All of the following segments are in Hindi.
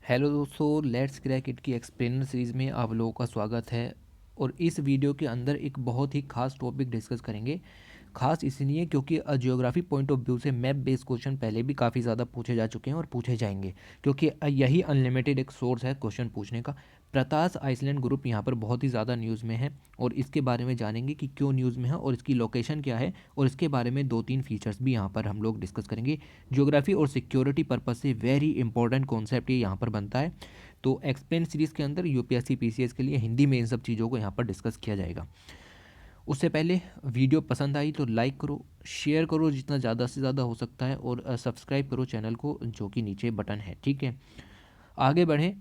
हेलो दोस्तों, लेट्स क्रैक इट की एक्सप्लेनर सीरीज़ में आप लोगों का स्वागत है। और इस वीडियो के अंदर एक बहुत ही खास टॉपिक डिस्कस करेंगे। खास इसलिए क्योंकि ज्योग्राफी पॉइंट ऑफ व्यू से मैप बेस्ड क्वेश्चन पहले भी काफ़ी ज़्यादा पूछे जा चुके हैं और पूछे जाएंगे, क्योंकि यही अनलिमिटेड एक सोर्स है क्वेश्चन पूछने का। प्रतास आइसलैंड ग्रुप यहाँ पर बहुत ही ज़्यादा न्यूज़ में है और इसके बारे में जानेंगे कि क्यों न्यूज़ में है और इसकी लोकेशन क्या है, और इसके बारे में 2-3 फीचर्स भी यहाँ पर हम लोग डिस्कस करेंगे। ज्योग्राफी और सिक्योरिटी पर्पस से वेरी इंपॉर्टेंट कॉन्सेप्ट ये यहाँ पर बनता है। तो एक्सप्लेन सीरीज़ के अंदर यूपीएससी पीसीएस के लिए हिंदी में इन सब चीज़ों को यहाँ पर डिस्कस किया जाएगा। उससे पहले वीडियो पसंद आई तो लाइक करो, शेयर करो जितना ज़्यादा से ज़्यादा हो सकता है, और सब्सक्राइब करो चैनल को, जो कि नीचे बटन है। ठीक है, आगे बढ़ें।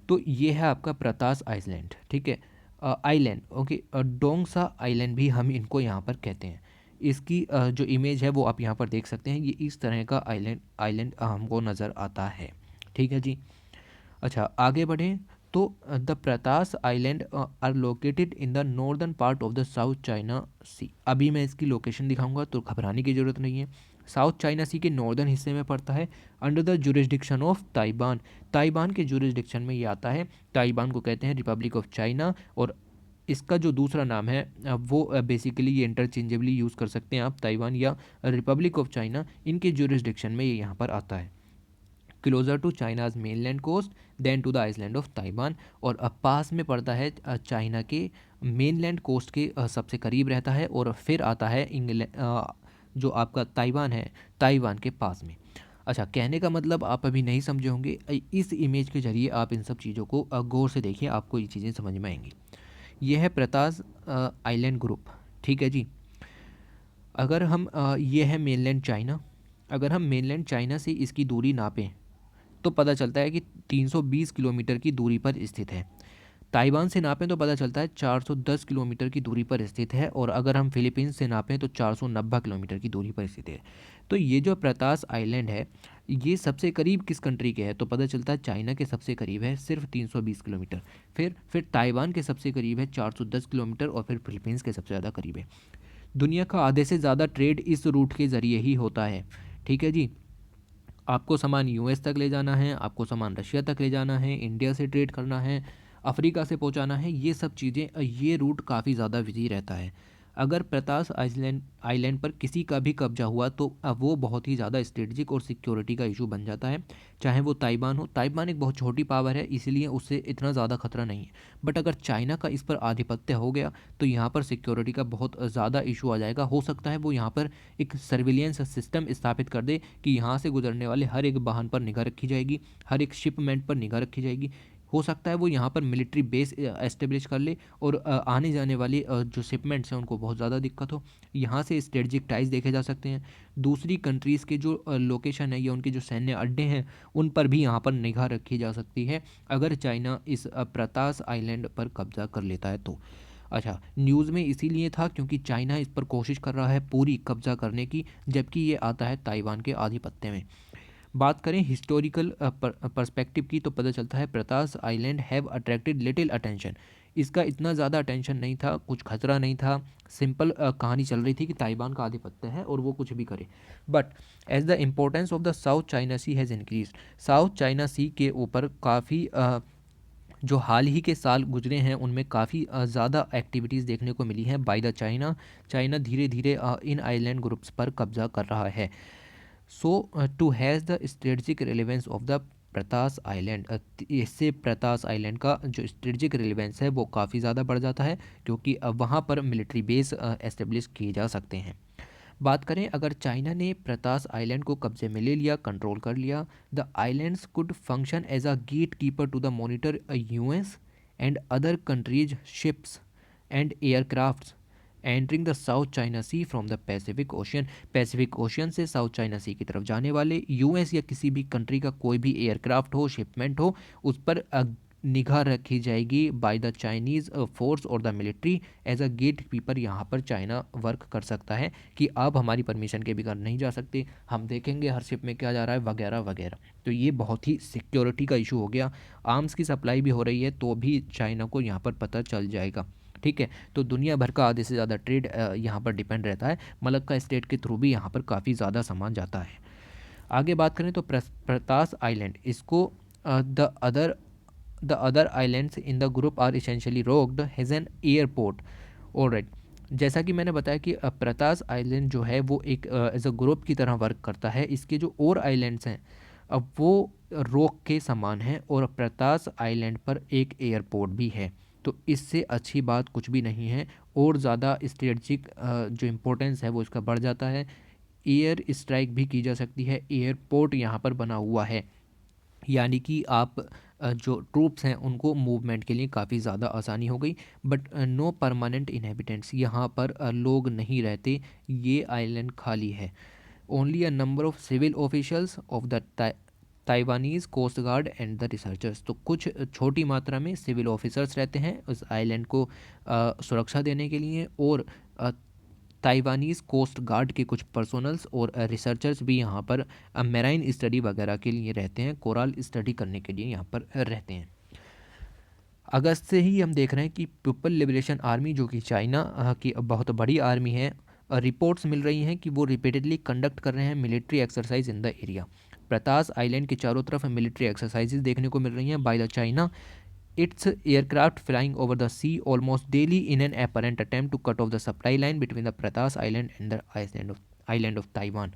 तो ये है आपका प्रतास आइलैंड। ठीक है, आइलैंड, ओके। डोंगसा आइलैंड भी हम इनको यहाँ पर कहते हैं। इसकी जो इमेज है वो आप यहाँ पर देख सकते हैं। ये इस तरह का आइलैंड आइलैंड हमको नज़र आता है। ठीक है जी। अच्छा, आगे बढ़ें। तो the Pratas island are located in the northern part of the South China Sea. अभी मैं इसकी लोकेशन दिखाऊंगा तो घबराने की ज़रूरत नहीं है। साउथ चाइना सी के नॉर्दर्न हिस्से में पड़ता है, under the jurisdiction of Taiwan. Taiwan के जुरिस्डिक्शन में ये आता है। ताइवान को कहते हैं रिपब्लिक ऑफ चाइना, और इसका जो दूसरा नाम है वो बेसिकली ये इंटरचेंजेबली यूज़ कर सकते हैं आप, ताइवान या रिपब्लिक ऑफ चाइना। इनके जुरिस्डिक्शन में ये यहाँ पर आता है। Closer to China's mainland coast than to the island of Taiwan. और अब पास में पड़ता है चाइना के मेनलैंड कोस्ट के सबसे करीब रहता है, और फिर आता है इंग्लैंड, जो आपका ताइवान है, ताइवान के पास में। अच्छा, कहने का मतलब आप अभी नहीं समझे होंगे। इस इमेज के जरिए आप इन सब चीज़ों को गौर से देखिए, आपको ये चीज़ें समझ में आएंगी। ये है प्रतास आइलैंड ग्रुप। ठीक है जी। अगर हम ये है मेनलैंड चाइना। अगर हम मेनलैंड चाइना से इसकी दूरी नापें तो पता चलता है कि 320 किलोमीटर की दूरी पर स्थित है। ताइवान से नापें तो पता चलता है 410 किलोमीटर की दूरी पर स्थित है, और अगर हम फिलीपींस से नापें तो 490 किलोमीटर की दूरी पर स्थित है। तो ये जो प्रतास आइलैंड है, ये सबसे करीब किस कंट्री के है, तो पता चलता है चाइना के सबसे करीब है, सिर्फ 320 किलोमीटर। फिर ताइवान के सबसे करीब है 410 किलोमीटर, और फिर फिलीपींस के सबसे ज़्यादा करीब है। दुनिया का आधे से ज़्यादा ट्रेड इस रूट के ज़रिए ही होता है। ठीक है जी। आपको सामान यूएस तक ले जाना है, आपको सामान रशिया तक ले जाना है, इंडिया से ट्रेड करना है, अफ्रीका से पहुंचाना है, ये सब चीज़ें, ये रूट काफ़ी ज़्यादा बिजी रहता है। अगर प्रतास आइलैंड आइलैंड पर किसी का भी कब्जा हुआ तो वो बहुत ही ज़्यादा स्ट्रेटजिक और सिक्योरिटी का इशू बन जाता है। चाहे वो ताइवान हो, ताइवान एक बहुत छोटी पावर है, इसलिए उससे इतना ज़्यादा खतरा नहीं है। बट अगर चाइना का इस पर आधिपत्य हो गया तो यहाँ पर सिक्योरिटी का बहुत ज़्यादा इशू आ जाएगा। हो सकता है वो यहाँ पर एक सर्विलियंस सिस्टम स्थापित कर दे कि यहाँ से गुजरने वाले हर एक वाहन पर निगाह रखी जाएगी, हर एक शिपमेंट पर निगाह रखी जाएगी। हो सकता है वो यहाँ पर मिलिट्री बेस एस्टेब्लिश कर ले, और आने जाने वाली जो शिपमेंट्स हैं उनको बहुत ज़्यादा दिक्कत हो। यहाँ से स्ट्रेटजिक टाइज देखे जा सकते हैं। दूसरी कंट्रीज़ के जो लोकेशन है या उनके जो सैन्य अड्डे हैं, उन पर भी यहाँ पर निगाह रखी जा सकती है, अगर चाइना इस प्रतास आइलैंड पर कब्जा कर लेता है तो। अच्छा, न्यूज़ में इसीलिए था क्योंकि चाइना इस पर कोशिश कर रहा है पूरी कब्जा करने की, जबकि ये आता है ताइवान के आधिपत्य में। बात करें हिस्टोरिकल पर्सपेक्टिव की तो पता चलता है प्रतास island have attracted little attention. इसका इतना ज़्यादा अटेंशन नहीं था, कुछ खतरा नहीं था। सिंपल कहानी चल रही थी कि ताइवान का आधिपत्य है और वो कुछ भी करे। But as the importance of the South China Sea has increase, South China Sea के ऊपर काफ़ी जो हाल ही के साल गुजरे हैं उनमें काफ़ी ज़्यादा एक्टिविटीज़ देखने को मिली हैं बाय द चाइना। चाइना धीरे धीरे इन आइलैंड ग्रुप्स पर कब्जा कर रहा है। So too has the strategic relevance of the Pratas island, इससे प्रतास आइलैंड का जो स्ट्रेटजिक रेलेवेंस है वो काफ़ी ज़्यादा बढ़ जाता है, क्योंकि अब वहाँ पर मिलिट्री बेस एस्टेब्लिश किए जा सकते हैं। बात करें, अगर चाइना ने प्रतास आइलैंड को कब्जे में ले लिया, कंट्रोल कर लिया, the islands could function as a gatekeeper to the monitor US and other countries ships and aircrafts entering the South China Sea from the Pacific Ocean. Pacific Ocean से साउथ चाइना सी की तरफ जाने वाले यूएस या किसी भी कंट्री का कोई भी एयरक्राफ्ट हो, शिपमेंट हो, उस पर निगाह रखी जाएगी बाय द चाइनीज़ फोर्स और the military. As a gatekeeper यहाँ पर चाइना वर्क कर सकता है कि आप हमारी परमिशन के बगैर नहीं जा सकते, हम देखेंगे हर शिप में क्या जा रहा है, वगैरह वगैरह। तो ये बहुत ही सिक्योरिटी का इशू हो गया। आर्म्स की सप्लाई भी हो रही है तो भी चाइना को यहाँ पर पता चल जाएगा। ठीक है, तो दुनिया भर का आधे से ज़्यादा ट्रेड यहाँ पर डिपेंड रहता है। मलक्का स्टेट के थ्रू भी यहाँ पर काफ़ी ज़्यादा सामान जाता है। आगे बात करें तो प्रतास आइलैंड, इसको the other islands in the group are essentially rocked has an airport. Alright, जैसा कि मैंने बताया कि प्रतास आइलैंड जो है वो एक एज अ ग्रुप की तरह वर्क करता है। इसके जो और आइलैंड्स हैं अब वो रॉक के समान हैं और प्रतास आइलैंड पर एक एयरपोर्ट भी है। तो इससे अच्छी बात कुछ भी नहीं है, और ज़्यादा स्ट्रेटजिक जो इम्पोर्टेंस है वो इसका बढ़ जाता है। एयर स्ट्राइक भी की जा सकती है, एयरपोर्ट यहाँ पर बना हुआ है, यानी कि आप जो ट्रूप्स हैं उनको मूवमेंट के लिए काफ़ी ज़्यादा आसानी हो गई। बट नो परमानेंट इनहेबिटेंट्स, यहाँ पर लोग नहीं रहते, ये आइलैंड खाली है। Only a number of civil officials of the Taiwanese coast guard and the researchers. तो कुछ छोटी मात्रा में सिविल ऑफिसर्स रहते हैं उस आइलैंड को सुरक्षा देने के लिए, और ताइवानीज़ कोस्ट गार्ड के कुछ पर्सोनल्स और रिसर्चर्स भी यहाँ पर मेराइन स्टडी वगैरह के लिए रहते हैं, कोरल स्टडी करने के लिए यहाँ पर रहते हैं। अगस्त से ही हम देख रहे हैं कि पीपल लिबरेशन आर्मी, जो कि चाइना की बहुत बड़ी आर्मी है, रिपोर्ट्स मिल रही हैं कि वो रिपीटेडली कंडक्ट कर रहे हैं military exercise in the area. प्रतास island के चारों तरफ मिलिट्री एक्सरसाइजेज देखने को मिल रही हैं by the China. Its aircraft flying over the sea almost daily in an apparent attempt to cut off the supply line between the Pratas Island and the island of Taiwan।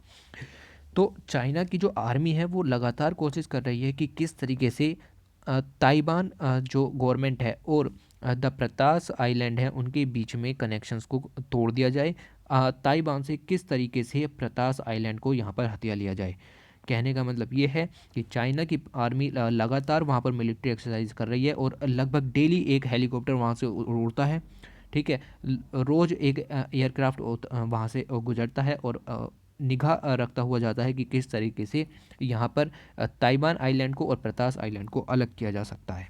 तो चाइना की जो आर्मी है वो लगातार कोशिश कर रही है कि किस तरीके से ताइवान जो गवर्नमेंट है और द प्रतास आइलैंड है उनके बीच में कनेक्शंस को तोड़ दिया जाए। ताइवान से किस तरीके से प्रतास आइलैंड को यहाँ पर हथिया लिया जाए। कहने का मतलब ये है कि चाइना की आर्मी लगातार वहाँ पर मिलिट्री एक्सरसाइज कर रही है और लगभग डेली एक हेलीकॉप्टर वहाँ से उड़ता है। ठीक है, रोज़ एक एयरक्राफ्ट वहाँ से गुजरता है और निगाह रखता हुआ जाता है कि किस तरीके से यहाँ पर ताइवान आइलैंड को और प्रतास आइलैंड को अलग किया जा सकता है।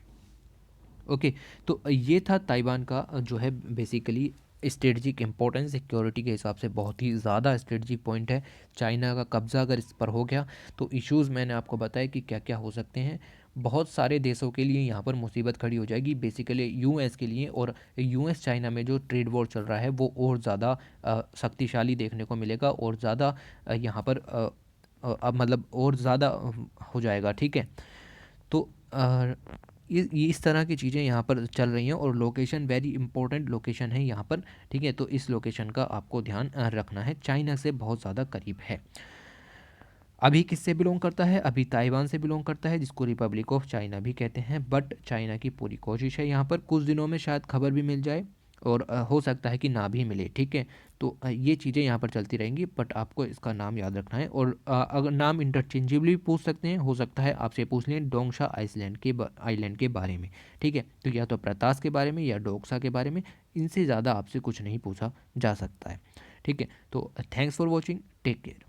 ओके, तो ये था ताइवान का जो है बेसिकली स्ट्रेटजिक इम्पोर्टेंस, सिक्योरिटी के हिसाब से बहुत ही ज़्यादा स्ट्रेटजिक पॉइंट है। चाइना का कब्ज़ा अगर इस पर हो गया तो इश्यूज़ मैंने आपको बताया कि क्या क्या हो सकते हैं। बहुत सारे देशों के लिए यहाँ पर मुसीबत खड़ी हो जाएगी, बेसिकली यूएस के लिए, और यूएस चाइना में जो ट्रेड वॉर चल रहा है वो और ज़्यादा शक्तिशाली देखने को मिलेगा, और ज़्यादा यहाँ पर मतलब और ज़्यादा हो जाएगा। ठीक है, तो ये इस तरह की चीज़ें यहाँ पर चल रही हैं, और लोकेशन वेरी इंपॉर्टेंट लोकेशन है यहाँ पर। ठीक है, तो इस लोकेशन का आपको ध्यान रखना है, चाइना से बहुत ज़्यादा करीब है। अभी किससे बिलोंग करता है? अभी ताइवान से बिलोंग करता है, जिसको रिपब्लिक ऑफ चाइना भी कहते हैं। बट चाइना की पूरी कोशिश है यहाँ पर, कुछ दिनों में शायद खबर भी मिल जाए, और हो सकता है कि ना भी मिले। ठीक है, तो ये चीज़ें यहाँ पर चलती रहेंगी, बट आपको इसका नाम याद रखना है। और अगर नाम इंटरचेंजेबली पूछ सकते हैं, हो सकता है आपसे पूछ लें डोंगशा आइलैंड के बारे में। ठीक है, तो या तो प्रतास के बारे में या डोंगशा के बारे में, इनसे ज़्यादा आपसे कुछ नहीं पूछा जा सकता है। ठीक है, तो thanks for watching, take care.